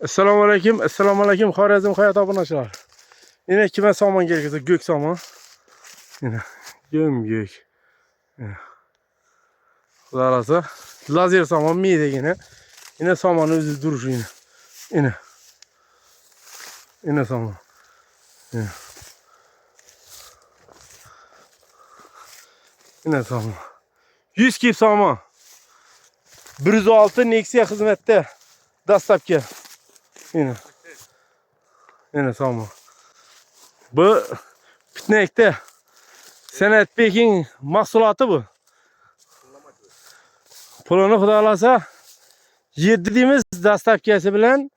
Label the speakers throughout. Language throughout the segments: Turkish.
Speaker 1: Esselamu Aleyküm. Esselamu Aleyküm. Xorazm hayat obunachilar. Yine kime saman gerekirse gök saman. Yine gömgök. Xudo xolasa lazer saman miydi yine. Yine samanın özü duruşu yine. Yine. Yine saman. Yine. Yine saman. 100 kip saman. 106 Nexia hizmette. Dastlabki. Yine. Yine saman. Bu Pitnek'te Senet Pekin mahsulatı bu. Pulunu Xudo xolasa 7 deymiz dastlabkisi bilan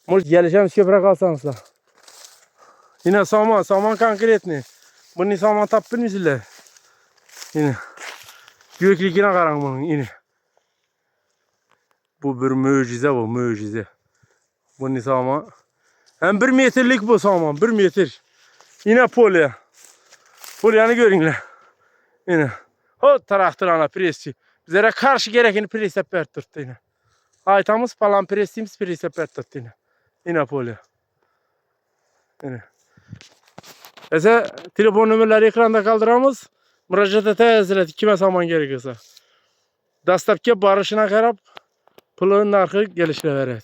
Speaker 1: gelishamiz ko'proq olsamizlar. Yine saman konkretniy. Buni saman topib bilmaysizlar. Yine gökligine qarang bunun yine. Bu bir mo'jiza bu, mo'jiza. Buni saman hem 1 metrlik bu saman, 1 metr. Yine polya. Polyani göringlar. Yine. O traktor ana presçi. Bizlere karşı gerekeni pres yapıp turttu yine. Aytamız falan presimiz pres yapıp turttu yine. Yine polya. Yine. Ese telefon numarları ekranda kaldıramız. Müracaat etezler kime saman gerekirse. Dastlabki barışına qarab pulun narxı gelişine verir.